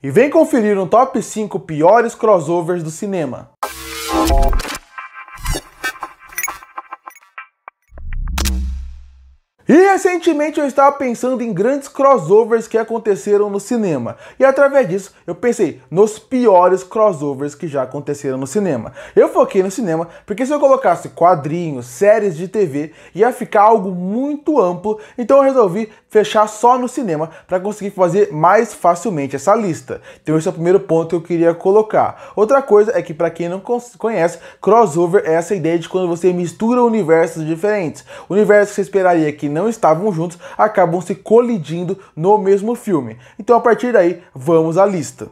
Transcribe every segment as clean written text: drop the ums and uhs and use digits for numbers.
E vem conferir um top 5 piores crossovers do cinema. E recentemente eu estava pensando em grandes crossovers que aconteceram no cinema. E através disso eu pensei nos piores crossovers que já aconteceram no cinema. Eu foquei no cinema porque se eu colocasse quadrinhos, séries de TV, ia ficar algo muito amplo. Então eu resolvi fechar só no cinema para conseguir fazer mais facilmente essa lista. Então esse é o primeiro ponto que eu queria colocar. Outra coisa é que, para quem não conhece, crossover é essa ideia de quando você mistura universos diferentes. Universos que você esperaria que não estavam juntos, acabam se colidindo no mesmo filme. Então a partir daí, vamos à lista.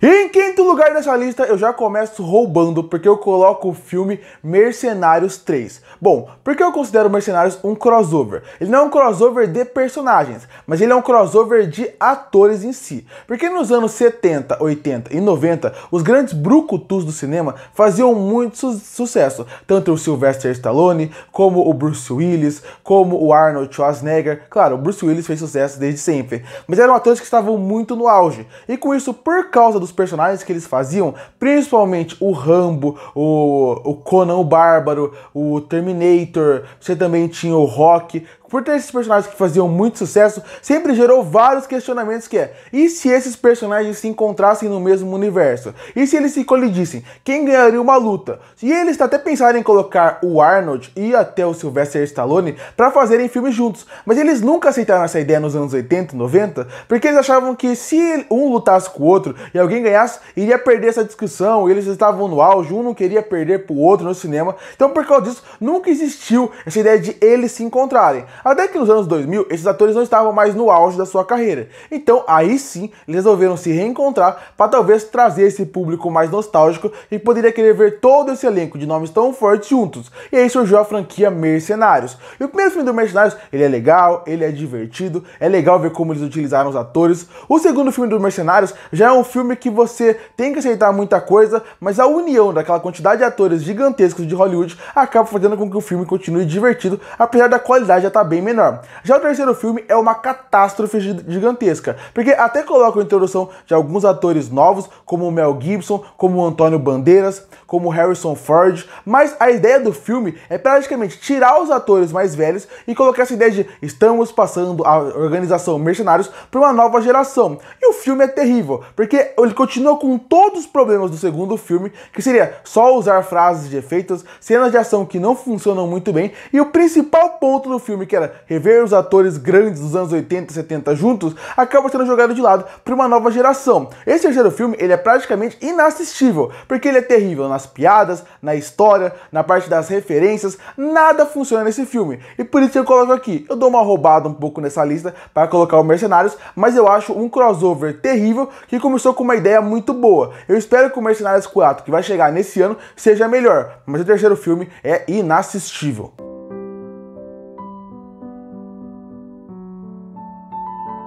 E em quinto lugar dessa lista eu já começo roubando, porque eu coloco o filme Mercenários 3. Bom, por que eu considero Mercenários um crossover? Ele não é um crossover de personagens, mas ele é um crossover de atores em si. Porque nos anos 70, 80 e 90, os grandes brucutus do cinema faziam muito sucesso. Tanto o Sylvester Stallone, como o Bruce Willis, como o Arnold Schwarzenegger. Claro, o Bruce Willis fez sucesso desde sempre, mas eram atores que estavam muito no auge. E com isso, por causa dos personagens que eles faziam, principalmente o Rambo, o Conan o Bárbaro, o Terminator, você também tinha o Rock. Por ter esses personagens que faziam muito sucesso, sempre gerou vários questionamentos que e se esses personagens se encontrassem no mesmo universo? E se eles se colidissem? Quem ganharia uma luta? E eles até pensaram em colocar o Arnold e até o Sylvester Stallone para fazerem filmes juntos, mas eles nunca aceitaram essa ideia nos anos 80 e 90, porque eles achavam que se um lutasse com o outro e alguém ganhasse, iria perder essa discussão, eles estavam no auge, um não queria perder pro outro no cinema, então por causa disso nunca existiu essa ideia de eles se encontrarem. Até que nos anos 2000, esses atores não estavam mais no auge da sua carreira. Então, aí sim, eles resolveram se reencontrar para talvez trazer esse público mais nostálgico e poderia querer ver todo esse elenco de nomes tão fortes juntos. E aí surgiu a franquia Mercenários. E o primeiro filme do Mercenários, ele é legal, ele é divertido, é legal ver como eles utilizaram os atores. O segundo filme do Mercenários já é um filme que você tem que aceitar muita coisa, mas a união daquela quantidade de atores gigantescos de Hollywood acaba fazendo com que o filme continue divertido, apesar da qualidade já estar bem menor. Já o terceiro filme é uma catástrofe gigantesca, porque até coloca a introdução de alguns atores novos, como o Mel Gibson, como o Antônio Bandeiras, como o Harrison Ford, mas a ideia do filme é praticamente tirar os atores mais velhos e colocar essa ideia de estamos passando a organização Mercenários para uma nova geração. E o filme é terrível, porque ele continua com todos os problemas do segundo filme, que seria só usar frases de efeitos, cenas de ação que não funcionam muito bem, e o principal ponto do filme, que era rever os atores grandes dos anos 80 e 70 juntos, acaba sendo jogado de lado para uma nova geração. Esse terceiro filme, ele é praticamente inassistível, porque ele é terrível nas piadas, na história, na parte das referências, nada funciona nesse filme. E por isso que eu coloco aqui, eu dou uma roubada um pouco nessa lista para colocar o Mercenários, mas eu acho um crossover terrível que começou com uma ideia muito boa. Eu espero que o Mercenários 4, que vai chegar nesse ano, seja melhor, mas o terceiro filme é inassistível.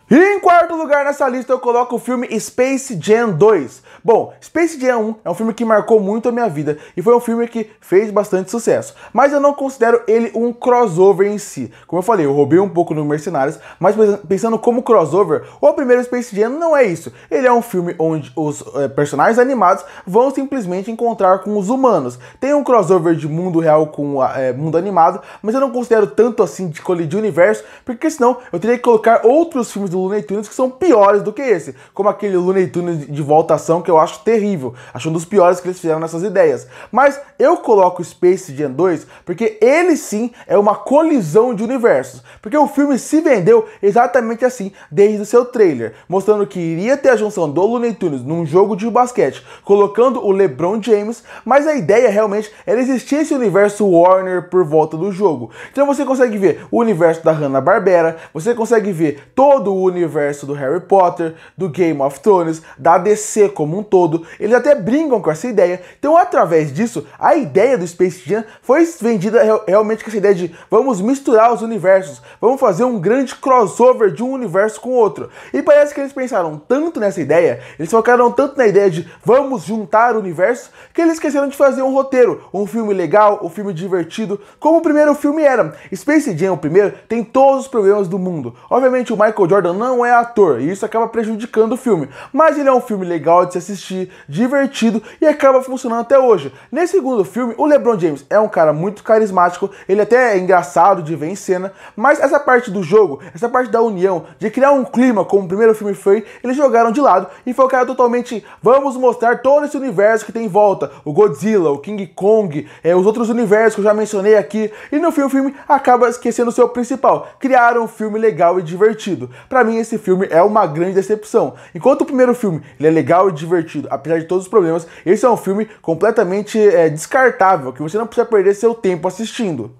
E em quarto lugar nessa lista eu coloco o filme Space Jam 2. Bom, Space Jam 1 é um filme que marcou muito a minha vida e foi um filme que fez bastante sucesso, mas eu não considero ele um crossover em si. Como eu falei, eu roubei um pouco no Mercenários, mas pensando como crossover, o primeiro Space Jam não é isso. Ele é um filme onde os personagens animados vão simplesmente encontrar com os humanos. Tem um crossover de mundo real com mundo animado, mas eu não considero tanto assim de colidir universo, porque senão eu teria que colocar outros filmes do Looney Tunes que são piores do que esse, como aquele Looney Tunes de Voltação, que eu acho terrível, acho um dos piores que eles fizeram nessas ideias. Mas eu coloco Space Jam 2 porque ele sim é uma colisão de universos, porque o filme se vendeu exatamente assim desde o seu trailer, mostrando que iria ter a junção do Looney Tunes num jogo de basquete, colocando o LeBron James, mas a ideia realmente era existir esse universo Warner por volta do jogo. Então você consegue ver o universo da Hanna-Barbera, você consegue ver todo o universo do Harry Potter, do Game of Thrones, da DC como um todo. Eles até brincam com essa ideia. Então, através disso, a ideia do Space Jam foi vendida realmente com essa ideia de vamos misturar os universos, vamos fazer um grande crossover de um universo com o outro. E parece que eles pensaram tanto nessa ideia, eles focaram tanto na ideia de vamos juntar universos, que eles esqueceram de fazer um roteiro, um filme legal, um filme divertido, como o primeiro filme era. Space Jam, o primeiro, tem todos os problemas do mundo. Obviamente o Michael Jordan não é ator, e isso acaba prejudicando o filme, mas ele é um filme legal de se assistir, divertido, e acaba funcionando até hoje. Nesse segundo filme, o LeBron James é um cara muito carismático, ele até é engraçado de ver em cena, mas essa parte do jogo, essa parte da união, de criar um clima como o primeiro filme foi, eles jogaram de lado e focaram totalmente, vamos mostrar todo esse universo que tem em volta, o Godzilla, o King Kong, os outros universos que eu já mencionei aqui, e no fim o filme acaba esquecendo o seu principal, criar um filme legal e divertido. Pra mim esse filme é uma grande decepção. Enquanto o primeiro filme ele é legal e divertido, apesar de todos os problemas, esse é um filme completamente descartável, que você não precisa perder seu tempo assistindo.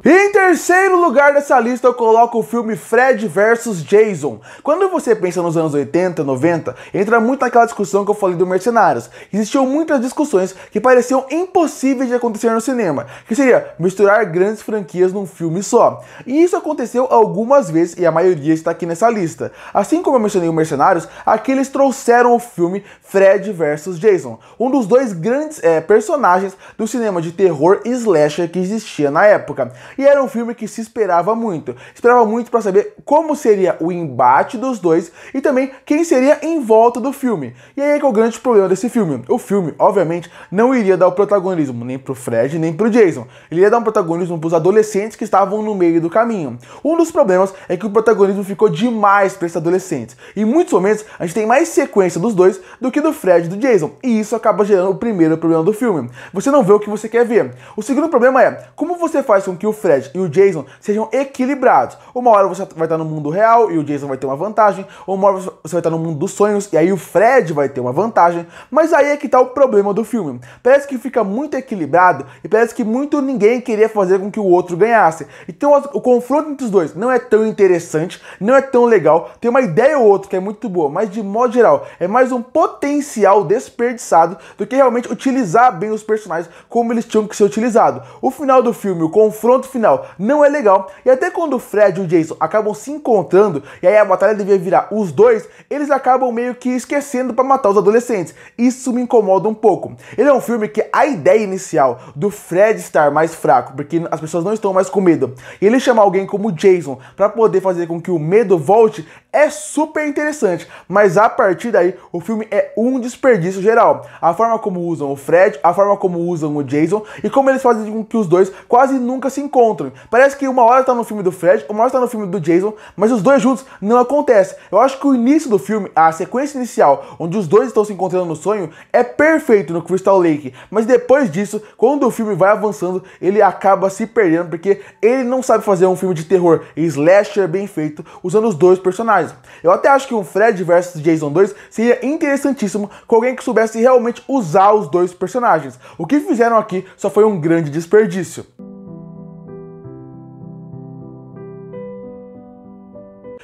E em terceiro lugar dessa lista eu coloco o filme Fred vs Jason. Quando você pensa nos anos 80, 90, entra muito naquela discussão que eu falei do Mercenários. Existiam muitas discussões que pareciam impossíveis de acontecer no cinema, que seria misturar grandes franquias num filme só. E isso aconteceu algumas vezes e a maioria está aqui nessa lista. Assim como eu mencionei o Mercenários, aqui eles trouxeram o filme Fred vs Jason, um dos dois grandes personagens do cinema de terror e slasher que existia na época. E era um filme que se esperava muito para saber como seria o embate dos dois e também quem seria em volta do filme. E aí é que é o grande problema desse filme. O filme, obviamente, não iria dar o protagonismo nem pro Fred nem pro Jason. Ele ia dar um protagonismo pros adolescentes que estavam no meio do caminho. Um dos problemas é que o protagonismo ficou demais para esses adolescentes. Em muitos momentos, a gente tem mais sequência dos dois do que do Fred e do Jason. E isso acaba gerando o primeiro problema do filme. Você não vê o que você quer ver. O segundo problema é, como você faz com que o Fred e o Jason sejam equilibrados. Uma hora você vai estar no mundo real e o Jason vai ter uma vantagem, ou uma hora você vai estar no mundo dos sonhos e aí o Fred vai ter uma vantagem, mas aí é que está o problema do filme. Parece que fica muito equilibrado e parece que muito ninguém queria fazer com que o outro ganhasse. Então o confronto entre os dois não é tão interessante, não é tão legal, tem uma ideia ou outra que é muito boa, mas de modo geral é mais um potencial desperdiçado do que realmente utilizar bem os personagens como eles tinham que ser utilizados. O final do filme, o confronto final não é legal, e até quando o Fred e o Jason acabam se encontrando, e aí a batalha devia virar os dois, eles acabam meio que esquecendo para matar os adolescentes. Isso me incomoda um pouco. Ele é um filme que a ideia inicial do Fred estar mais fraco, porque as pessoas não estão mais com medo, e ele chamar alguém como Jason para poder fazer com que o medo volte, é super interessante, mas a partir daí o filme é um desperdício geral. A forma como usam o Fred, a forma como usam o Jason e como eles fazem com que os dois quase nunca se encontram. Parece que uma hora tá no filme do Fred, uma hora tá no filme do Jason, mas os dois juntos não acontece. Eu acho que o início do filme, a sequência inicial, onde os dois estão se encontrando no sonho, é perfeito no Crystal Lake, mas depois disso, quando o filme vai avançando, ele acaba se perdendo, porque ele não sabe fazer um filme de terror e slasher bem feito, usando os dois personagens. Eu até acho que um Fred vs Jason 2 seria interessantíssimo com alguém que soubesse realmente usar os dois personagens. O que fizeram aqui só foi um grande desperdício.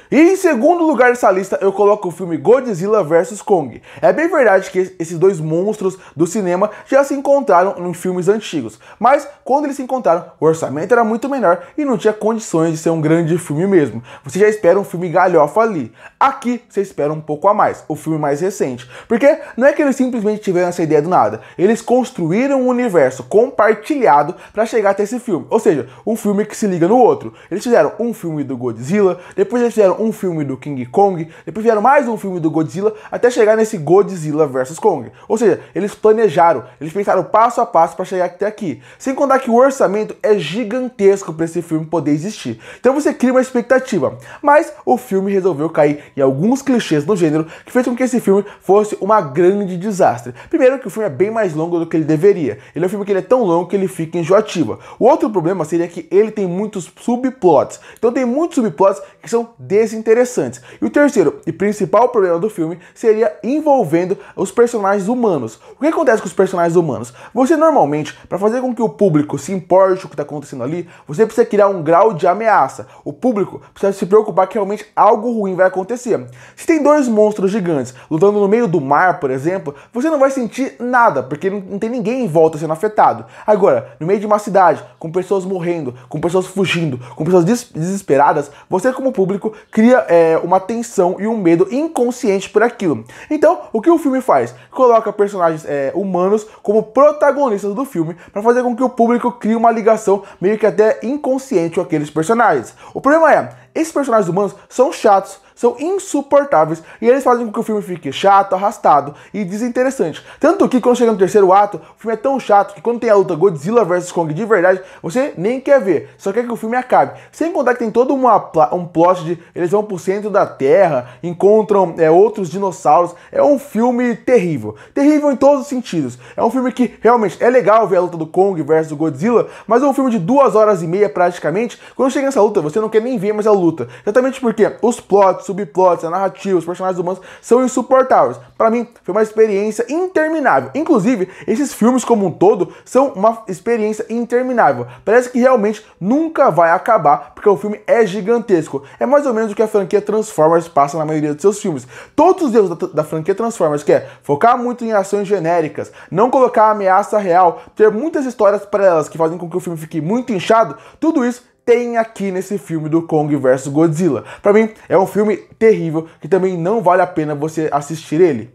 E em segundo lugar dessa lista eu coloco o filme Godzilla vs Kong. É bem verdade que esses dois monstros do cinema já se encontraram em filmes antigos, mas quando eles se encontraram, o orçamento era muito menor e não tinha condições de ser um grande filme mesmo. Você já espera um filme galhofa ali. Aqui você espera um pouco a mais, o filme mais recente. Porque não é que eles simplesmente tiveram essa ideia do nada. Eles construíram um universo compartilhado para chegar até esse filme. Ou seja, um filme que se liga no outro. Eles fizeram um filme do Godzilla, depois eles fizeram um filme do King Kong, depois vieram mais um filme do Godzilla, até chegar nesse Godzilla vs Kong. Ou seja, eles planejaram, eles pensaram passo a passo para chegar até aqui. Sem contar que o orçamento é gigantesco para esse filme poder existir. Então você cria uma expectativa. Mas o filme resolveu cair em alguns clichês no gênero que fez com que esse filme fosse uma grande desastre. Primeiro que o filme é bem mais longo do que ele deveria. Ele é um filme que ele é tão longo que ele fica enjoativo. O outro problema seria que ele tem muitos subplots. Então tem muitos subplots que são desnecessários. desinteressantes. E o terceiro e principal problema do filme seria envolvendo os personagens humanos. O que acontece com os personagens humanos? Você normalmente, para fazer com que o público se importe com o que está acontecendo ali, você precisa criar um grau de ameaça. O público precisa se preocupar que realmente algo ruim vai acontecer. Se tem dois monstros gigantes lutando no meio do mar, por exemplo, você não vai sentir nada, porque não tem ninguém em volta sendo afetado. Agora, no meio de uma cidade, com pessoas morrendo, com pessoas fugindo, com pessoas desesperadas, você como público cria uma tensão e um medo inconsciente por aquilo. Então, o que o filme faz? Coloca personagens humanos como protagonistas do filme para fazer com que o público crie uma ligação meio que até inconsciente com aqueles personagens. O problema é, esses personagens humanos são chatos, são insuportáveis e eles fazem com que o filme fique chato, arrastado e desinteressante. Tanto que quando chega no terceiro ato, o filme é tão chato que quando tem a luta Godzilla vs Kong de verdade, você nem quer ver, só quer que o filme acabe. Sem contar que tem todo um plot de eles vão pro centro da Terra, encontram outros dinossauros. É um filme terrível. Terrível em todos os sentidos. É um filme que realmente é legal ver a luta do Kong versus o Godzilla, mas é um filme de 2h30 praticamente. Quando chega nessa luta, você não quer nem ver mais a luta. Exatamente porque os plots, subplots, a narrativa, os personagens humanos são insuportáveis. Para mim, foi uma experiência interminável. Inclusive, esses filmes como um todo são uma experiência interminável. Parece que realmente nunca vai acabar, porque o filme é gigantesco. É mais ou menos o que a franquia Transformers passa na maioria dos seus filmes. Todos os erros da franquia Transformers, que é focar muito em ações genéricas, não colocar ameaça real, ter muitas histórias paralelas que fazem com que o filme fique muito inchado, tudo isso tem aqui nesse filme do Kong vs Godzilla. Pra mim, é um filme terrível que também não vale a pena você assistir ele.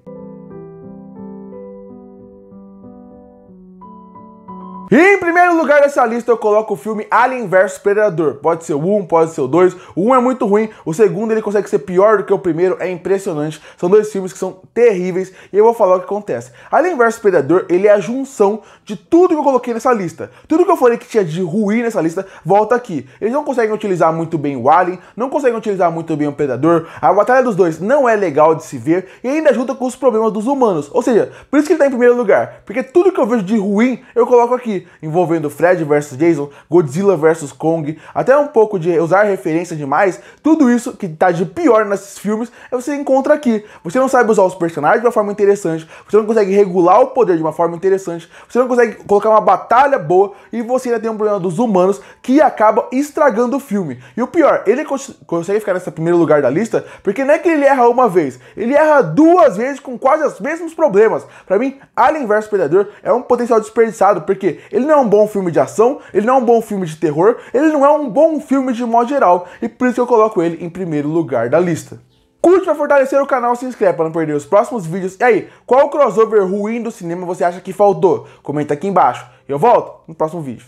E em primeiro lugar dessa lista eu coloco o filme Alien vs Predador. Pode ser o 1, pode ser o 2. O 1 é muito ruim, o segundo ele consegue ser pior do que o primeiro, é impressionante. São dois filmes que são terríveis e eu vou falar o que acontece. Alien vs Predador, ele é a junção de tudo que eu coloquei nessa lista. Tudo que eu falei que tinha de ruim nessa lista, volta aqui. Eles não conseguem utilizar muito bem o Alien, não conseguem utilizar muito bem o Predador, a batalha dos dois não é legal de se ver e ainda junta com os problemas dos humanos. Ou seja, por isso que ele tá em primeiro lugar, porque tudo que eu vejo de ruim eu coloco aqui. Envolvendo Fred vs Jason, Godzilla vs Kong, até um pouco de usar referência demais, tudo isso que tá de pior nesses filmes, você encontra aqui. Você não sabe usar os personagens de uma forma interessante, você não consegue regular o poder de uma forma interessante, você não consegue colocar uma batalha boa e você ainda tem um problema dos humanos que acaba estragando o filme. E o pior, ele consegue ficar nesse primeiro lugar da lista porque não é que ele erra uma vez, ele erra duas vezes com quase os mesmos problemas. Pra mim, Alien vs Predador é um potencial desperdiçado porque ele não é um bom filme de ação, ele não é um bom filme de terror, ele não é um bom filme de modo geral, e por isso que eu coloco ele em primeiro lugar da lista. Curte para fortalecer o canal, se inscreve para não perder os próximos vídeos. E aí, qual crossover ruim do cinema você acha que faltou? Comenta aqui embaixo. E eu volto no próximo vídeo.